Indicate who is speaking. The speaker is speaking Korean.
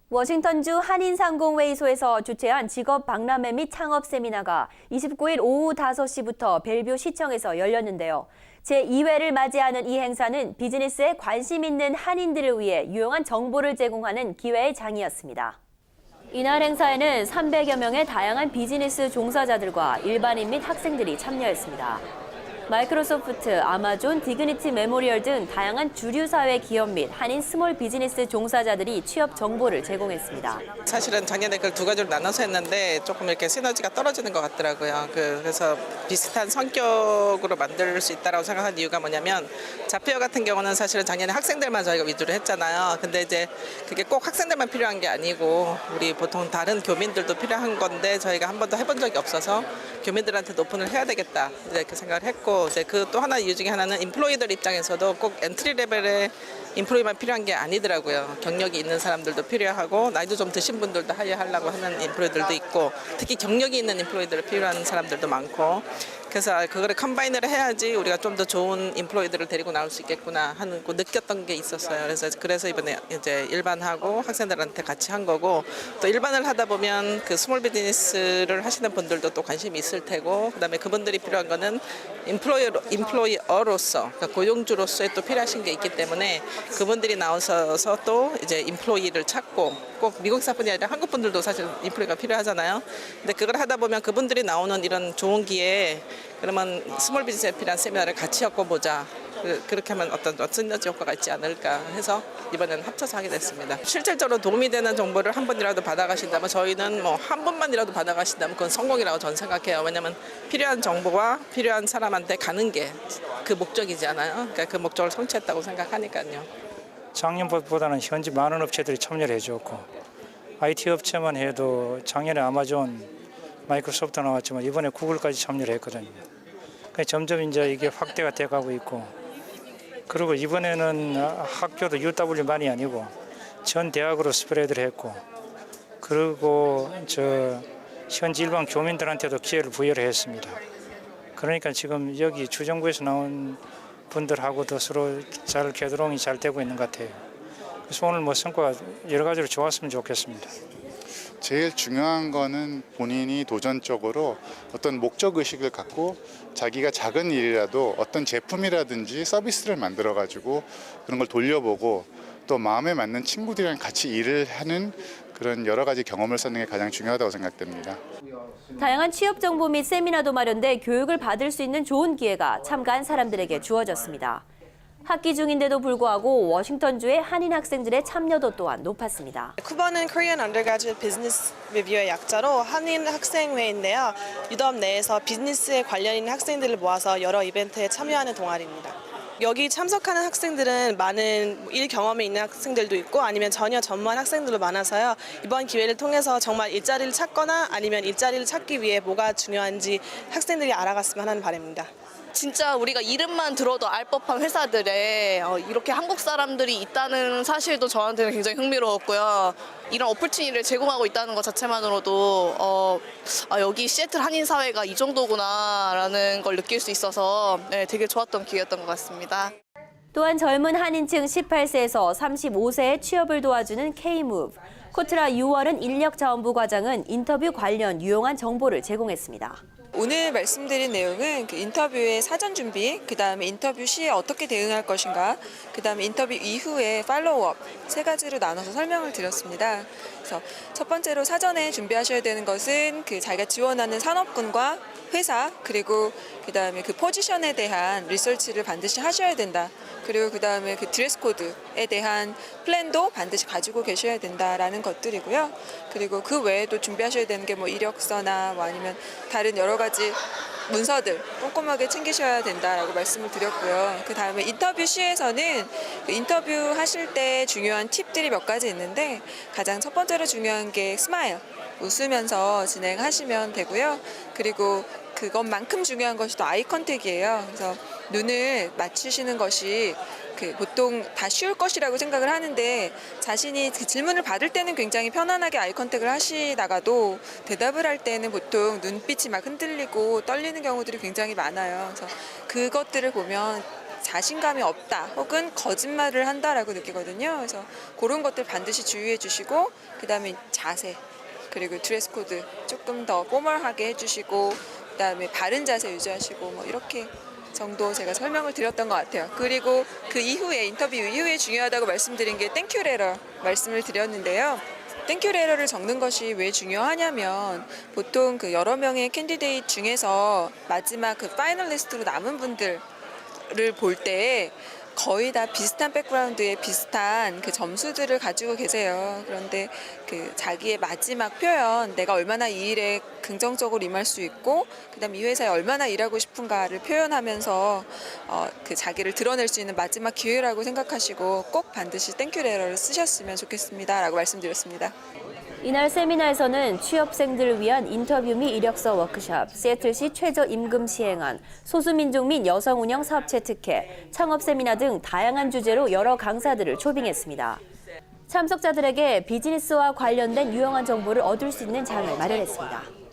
Speaker 1: 워싱턴주 한인상공회의소에서 주최한 직업 박람회 및 창업 세미나가 29일 오후 5시부터 벨뷰 시청에서 열렸는데요. 제2회를 맞이하는 이 행사는 비즈니스에 관심 있는 한인들을 위해 유용한 정보를 제공하는 기회의 장이었습니다. 이날 행사에는 300여 명의 다양한 비즈니스 종사자들과 일반인 및 학생들이 참여했습니다. 마이크로소프트, 아마존, 디그니티 메모리얼 등 다양한 주류 사회 기업 및 한인 스몰 비즈니스 종사자들이 취업 정보를 제공했습니다.
Speaker 2: 사실은 작년에 그걸 두 가지로 나눠서 했는데 조금 이렇게 시너지가 떨어지는 것 같더라고요. 그래서 비슷한 성격으로 만들 수 있다고 생각한 이유가 뭐냐면 자폐어 같은 경우는 사실은 작년에 학생들만 저희가 위주로 했잖아요. 근데 이제 그게 꼭 학생들만 필요한 게 아니고 우리 보통 다른 교민들도 필요한 건데 저희가 한 번도 해본 적이 없어서 교민들한테 오픈을 해야 되겠다 이제 그 생각을 했고 이제 그 또 하나 이유 중에 하나는 인플로이들 입장에서도 꼭 엔트리 레벨의 인플로이만 필요한 게 아니더라고요. 경력이 있는 사람들도 필요하고 나이도 좀 드신 분들도 하려고 하는 인플로이들도 있고 특히 경력이 있는 인플로이들을 필요한 사람들도 많고 그래서 그거를 컴바인을 해야지 우리가 좀 더 좋은 인플로이들을 데리고 나올 수 있겠구나 하는 거 느꼈던 게 있었어요. 그래서 이번에 이제 일반하고 학생들한테 같이 한 거고 또 일반을 하다 보면 그 스몰 비즈니스를 하시는 분들도 또 관심이 있을 테고 그다음에 그분들이 필요한 거는 인플로이어로서 그러니까 고용주로서의 또 필요하신 게 있기 때문에 그분들이 나오셔서 또 이제 인플로이를 찾고 꼭 미국사뿐이 아니라 한국 분들도 사실 인플로이가 필요하잖아요. 근데 그걸 하다 보면 그분들이 나오는 이런 좋은 기회에 그러면 스몰 비즈니스에 필요한 세미나를 같이 엮어보자. 그렇게 하면 어떤 시너지 효과가 있지 않을까 해서 이번에는 합쳐서 하게 됐습니다. 실질적으로 도움이 되는 정보를 한 번이라도 받아가신다면 저희는 뭐 한 번만이라도 받아가신다면 그건 성공이라고 저는 생각해요. 왜냐하면 필요한 정보가 필요한 사람한테 가는 게 그 목적이잖아요. 그러니까 그 목적을 성취했다고 생각하니까요.
Speaker 3: 작년보다는 현지 많은 업체들이 참여를 해줬고 IT 업체만 해도 작년에 아마존, 마이크로소프트 나왔지만 이번에 구글까지 참여를 했거든요. 그러니까 점점 이제 이게 확대가 돼가고 있고 그리고 이번에는 학교도 UW만이 아니고 전 대학으로 스프레드를 했고 그리고 현지 일반 교민들한테도 기회를 부여를 했습니다. 그러니까 지금 여기 주정부에서 나온 분들하고도 서로 잘 교류이 잘 되고 있는 것 같아요. 그래서 오늘 성과가 여러 가지로 좋았으면 좋겠습니다.
Speaker 4: 제일 중요한 거는 본인이 도전적으로 어떤 목적의식을 갖고 자기가 작은 일이라도 어떤 제품이라든지 서비스를 만들어가지고 그런 걸 돌려보고 또 마음에 맞는 친구들이랑 같이 일을 하는 그런 여러 가지 경험을 쌓는 게 가장 중요하다고 생각됩니다.
Speaker 1: 다양한 취업 정보 및 세미나도 마련돼 교육을 받을 수 있는 좋은 기회가 참가한 사람들에게 주어졌습니다. 학기 중인데도 불구하고 워싱턴주의 한인 학생들의 참여도 또한 높았습니다.
Speaker 5: 쿠버는 Korean Undergraduate Business Review의 약자로 한인 학생회인데요. 유럽 내에서 비즈니스에 관련 있는 학생들을 모아서 여러 이벤트에 참여하는 동아리입니다. 여기 참석하는 학생들은 많은 일 경험이 있는 학생들도 있고 아니면 전혀 전무한 학생들도 많아서요. 이번 기회를 통해서 정말 일자리를 찾거나 아니면 일자리를 찾기 위해 뭐가 중요한지 학생들이 알아갔으면 하는 바람입니다.
Speaker 6: 진짜 우리가 이름만 들어도 알 법한 회사들에 이렇게 한국 사람들이 있다는 사실도 저한테는 굉장히 흥미로웠고요. 이런 오퍼튜니티를 제공하고 있다는 것 자체만으로도 여기 시애틀 한인 사회가 이 정도구나라는 걸 느낄 수 있어서 되게 좋았던 기회였던 것 같습니다.
Speaker 1: 또한 젊은 한인층 18세에서 35세의 취업을 도와주는 K-Move, 코트라 6월은 인력자원부 과장은 인터뷰 관련 유용한 정보를 제공했습니다.
Speaker 7: 오늘 말씀드린 내용은 그 인터뷰의 사전 준비, 그다음에 인터뷰 시에 어떻게 대응할 것인가, 그다음에 인터뷰 이후에 팔로우업 세 가지로 나눠서 설명을 드렸습니다. 그래서 첫 번째로 사전에 준비하셔야 되는 것은 그 자기가 지원하는 산업군과 회사 그리고 그다음에 그 포지션에 대한 리서치를 반드시 하셔야 된다. 그리고 그다음에 그 드레스 코드에 대한 플랜도 반드시 가지고 계셔야 된다라는 것들이고요. 그리고 그 외에도 준비하셔야 되는 게 뭐 이력서나 뭐 아니면 다른 여러 가지 문서들 꼼꼼하게 챙기셔야 된다라고 말씀을 드렸고요. 그 다음에 인터뷰 시에서는 그 인터뷰 하실 때 중요한 팁들이 몇 가지 있는데 가장 첫 번째로 중요한 게 스마일, 웃으면서 진행하시면 되고요. 그리고 그것만큼 중요한 것이 또 아이 컨택이에요. 그래서 눈을 맞추시는 것이 보통 다 쉬울 것이라고 생각을 하는데 자신이 그 질문을 받을 때는 굉장히 편안하게 아이 컨택을 하시다가도 대답을 할 때는 보통 눈빛이 막 흔들리고 떨리는 경우들이 굉장히 많아요. 그래서 그것들을 보면 자신감이 없다 혹은 거짓말을 한다라고 느끼거든요. 그래서 그런 것들 반드시 주의해 주시고 그다음에 자세 그리고 드레스 코드 조금 더 포멀하게 해주시고 그다음에 바른 자세 유지하시고 뭐 이렇게 정도 제가 설명을 드렸던 것 같아요. 그리고 그 이후에 인터뷰 이후에 중요하다고 말씀드린 게 땡큐 레터 말씀을 드렸는데요. 땡큐 레터를 적는 것이 왜 중요하냐면 보통 그 여러 명의 캔디데이트 중에서 마지막 그 파이널리스트로 남은 분들을 볼 때 거의 다 비슷한 백그라운드에 비슷한 그 점수들을 가지고 계세요. 그런데 그 자기의 마지막 표현, 내가 얼마나 이 일에 긍정적으로 임할 수 있고, 그다음 이 회사에 얼마나 일하고 싶은가를 표현하면서 그 자기를 드러낼 수 있는 마지막 기회라고 생각하시고 꼭 반드시 땡큐 레터를 쓰셨으면 좋겠습니다라고 말씀드렸습니다.
Speaker 1: 이날 세미나에서는 취업생들을 위한 인터뷰 및 이력서 워크숍, 시애틀시 최저임금 시행안, 소수민족 및 여성 운영 사업체 특혜, 창업 세미나 등 다양한 주제로 여러 강사들을 초빙했습니다. 참석자들에게 비즈니스와 관련된 유용한 정보를 얻을 수 있는 장을 마련했습니다.